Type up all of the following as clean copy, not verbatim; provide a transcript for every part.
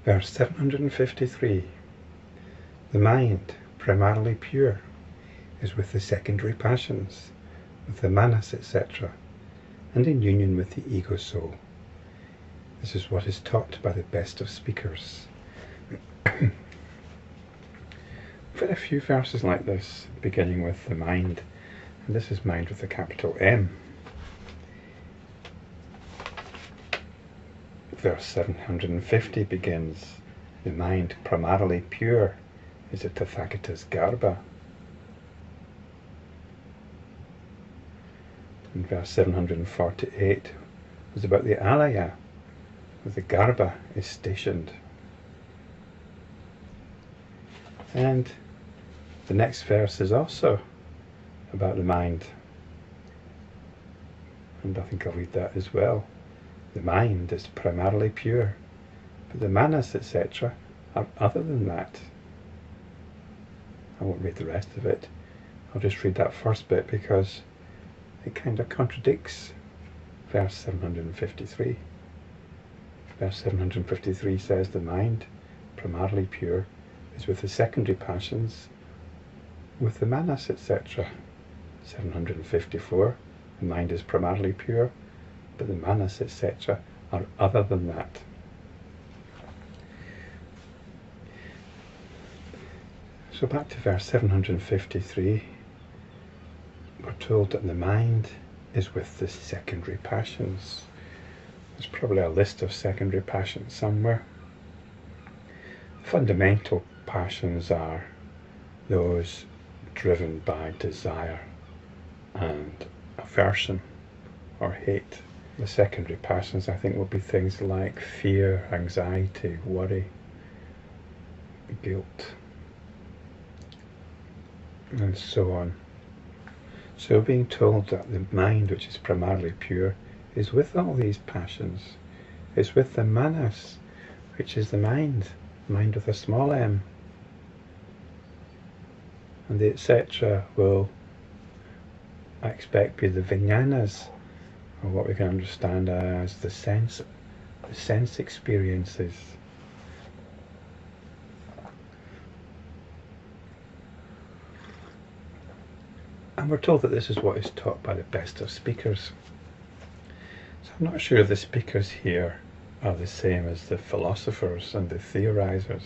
Verse 753. The mind, primarily pure, is with the secondary passions, with the manas, etc., and in union with the ego soul. This is what is taught by the best of speakers. We've had a few verses like this, beginning with the mind, and this is mind with a capital M. Verse 750 begins, the mind primarily pure is a Tathagata's Garbha. And verse 748 was about the Alaya, where the Garbha is stationed. And the next verse is also about the mind. And I think I'll read that as well. The mind is primarily pure, but the manas, etc., are other than that. I won't read the rest of it. I'll just read that first bit because it kind of contradicts verse 753. Verse 753 says the mind, primarily pure, is with the secondary passions, with the manas, etc. 754, the mind is primarily pure, but the manas, etc., are other than that. So back to verse 753, we're told that the mind is with the secondary passions. There's probably a list of secondary passions somewhere. The fundamental passions are those driven by desire and aversion or hate. The secondary passions, I think, will be things like fear, anxiety, worry, guilt, and so on. So being told that the mind, which is primarily pure, is with all these passions, is with the manas, which is the mind with a small m, and the etc. will, I expect, be the vijnanas, or what we can understand as the sense experiences. And we're told that this is what is taught by the best of speakers. So I'm not sure the speakers here are the same as the philosophers and the theorizers,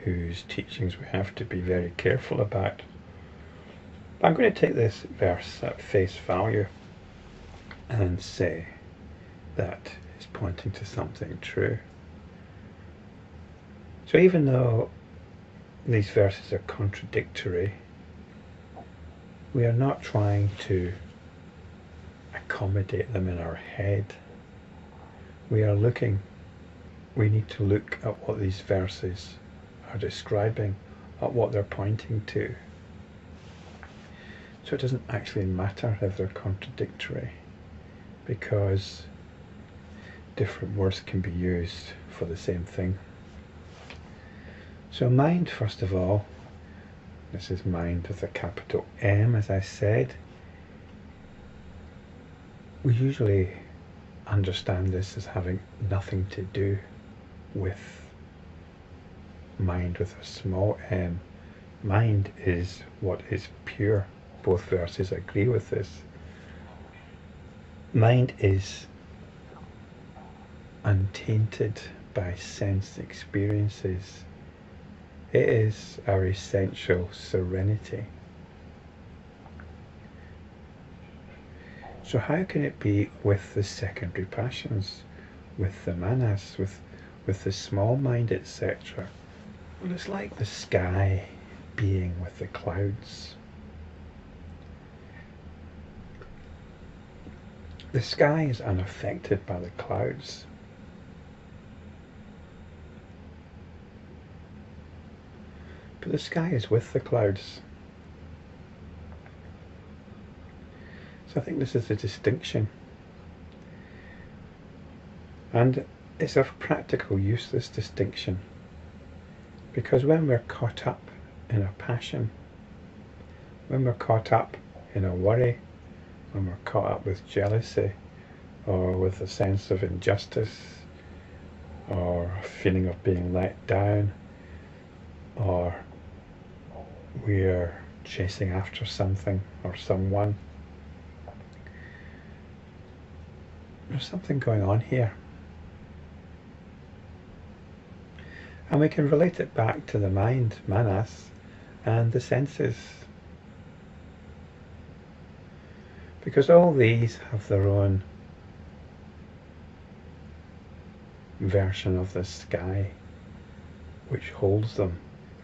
whose teachings we have to be very careful about. But I'm going to take this verse at face value and say that it's pointing to something true. So even though these verses are contradictory, we are not trying to accommodate them in our head. We need to look at what these verses are describing, at what they're pointing to. So it doesn't actually matter if they're contradictory, because different words can be used for the same thing. So mind, first of all, this is mind with a capital M, as I said. We usually understand this as having nothing to do with mind with a small m. Mind is what is pure. Both verses agree with this. Mind is untainted by sense experiences. It is our essential serenity. So how can it be with the secondary passions, with the manas, with the small mind, etc.? Well, it's like the sky being with the clouds. The sky is unaffected by the clouds. But the sky is with the clouds. So I think this is a distinction. And it's of practical use, this distinction. Because when we're caught up in a passion, when we're caught up in a worry, when we're caught up with jealousy, or with a sense of injustice, or a feeling of being let down, or we're chasing after something or someone. There's something going on here. And we can relate it back to the mind, manas, and the senses. Because all these have their own version of the sky, which holds them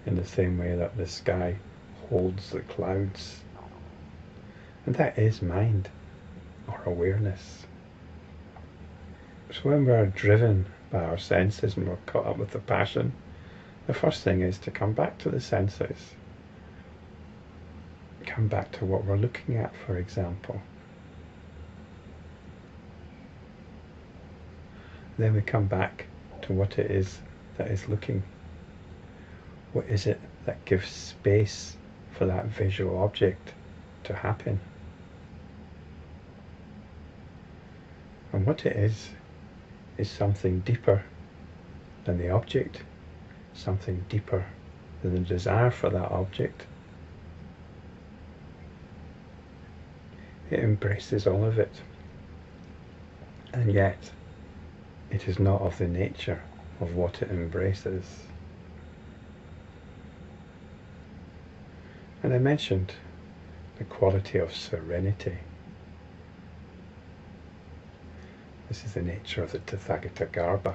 in the same way that the sky holds the clouds. And that is mind, or awareness. So when we're driven by our senses and we're caught up with the passion, the first thing is to come back to the senses. Come back to what we're looking at, for example. Then we come back to what it is that is looking. What is it that gives space for that visual object to happen? And what it is something deeper than the object, something deeper than the desire for that object. It embraces all of it, and yet it is not of the nature of what it embraces. And I mentioned the quality of serenity. This is the nature of the Tathagata Garbha.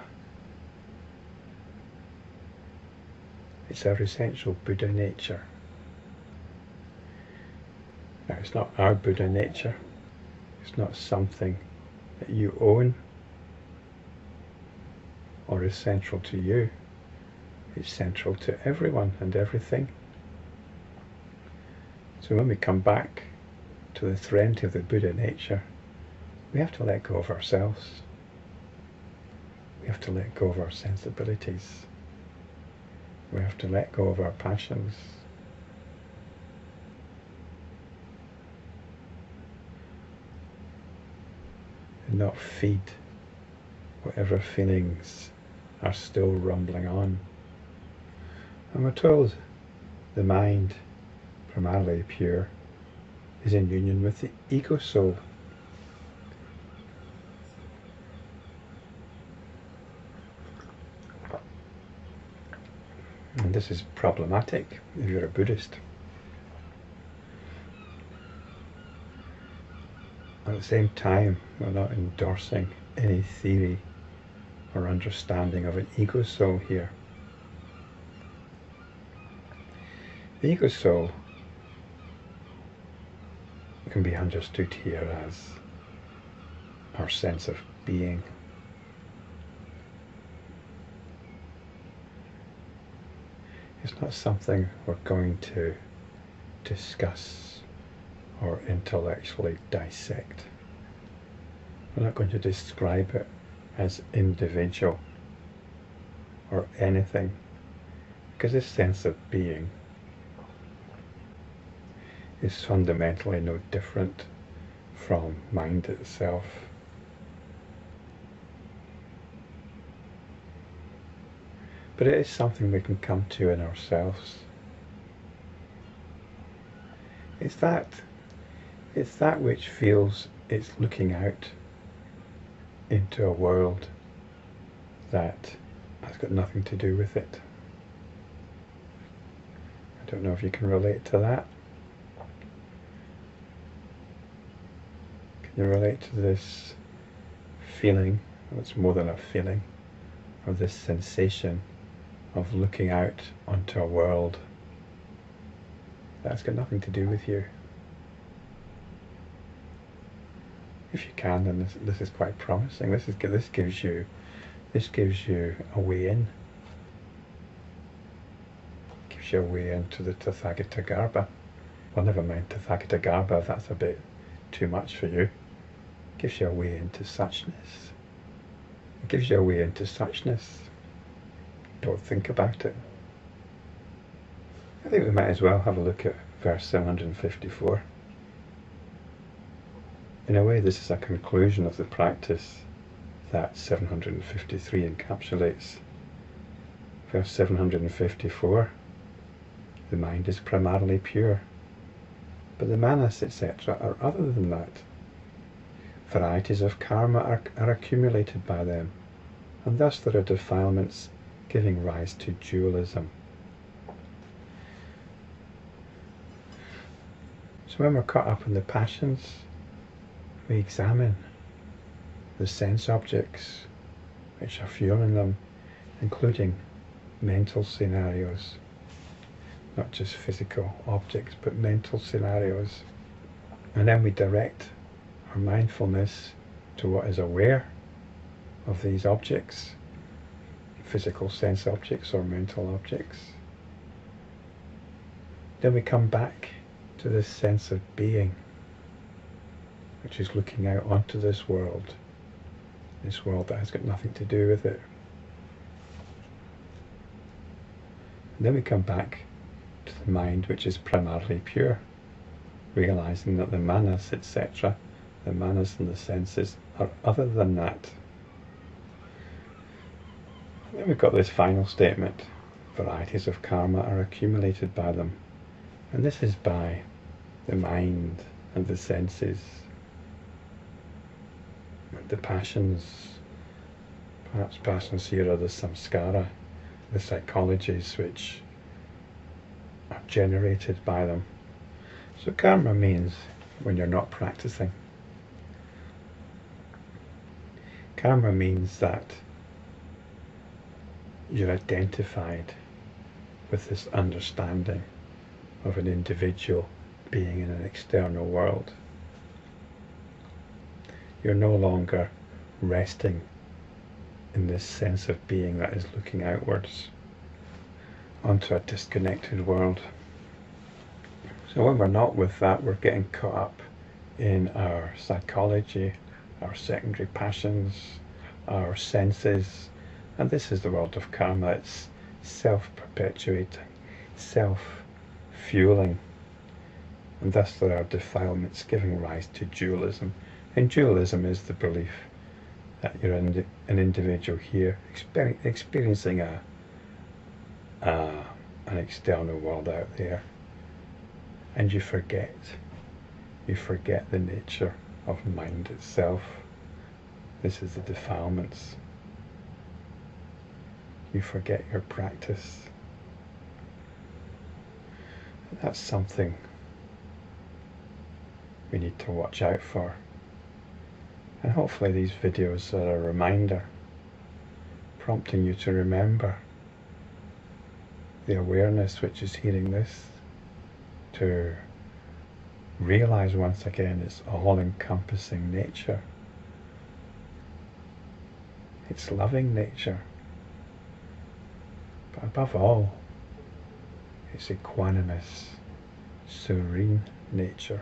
It's our essential Buddha nature. Now, it's not our Buddha nature. It's not something that you own or is central to you. It's central to everyone and everything. So when we come back to the serenity of the Buddha nature, we have to let go of ourselves. We have to let go of our sensibilities. We have to let go of our passions. And not feed whatever feelings are still rumbling on. And we're told the mind, primarily pure, is in union with the ego soul. And this is problematic if you're a Buddhist. At the same time, we're not endorsing any theory or understanding of an ego soul here. The ego soul can be understood here as our sense of being. It's not something we're going to discuss or intellectually dissect. We're not going to describe it as individual or anything, because this sense of being is fundamentally no different from mind itself. But it is something we can come to in ourselves. It's that which feels it's looking out into a world that has got nothing to do with it. I don't know if you can relate to that. Can you relate to this feeling, or it's more than a feeling, or this sensation of looking out onto a world that's got nothing to do with you? If you can, then this is quite promising. This gives you a way in. Gives you a way into the Tathagata Garbha. Well, never mind Tathagata Garbha if that's a bit too much for you. Gives you a way into suchness. It gives you a way into suchness. Don't think about it. I think we might as well have a look at verse 754. In a way, this is a conclusion of the practice that 753 encapsulates. Verse 754, the mind is primarily pure, but the manas, etc., are other than that. Varieties of karma are accumulated by them, and thus there are defilements giving rise to dualism. So when we're caught up in the passions, we examine the sense objects which are fueling them, including mental scenarios, not just physical objects, but mental scenarios. And then we direct our mindfulness to what is aware of these objects, physical sense objects or mental objects. Then we come back to this sense of being, which is looking out onto this world that has got nothing to do with it. And then we come back to the mind, which is primarily pure, realizing that the manas, etc., the manas and the senses are other than that. And then we've got this final statement: varieties of karma are accumulated by them, and this is by the mind and the senses, the passions. Perhaps passions here are the samskara, the psychologies which are generated by them. So karma means when you're not practicing. Karma means that you're identified with this understanding of an individual being in an external world. You're no longer resting in this sense of being that is looking outwards onto a disconnected world. So when we're not with that, we're getting caught up in our psychology, our secondary passions, our senses, and this is the world of karma. It's self-perpetuating, self-fueling, and thus there are defilements giving rise to dualism. And dualism is the belief that you're an individual here experiencing an external world out there, and you forget the nature of mind itself. This is the defilements. You forget your practice. And that's something we need to watch out for. And hopefully these videos are a reminder, prompting you to remember the awareness which is hearing this, to realize once again its all-encompassing nature, its loving nature, but above all, its equanimous, serene nature.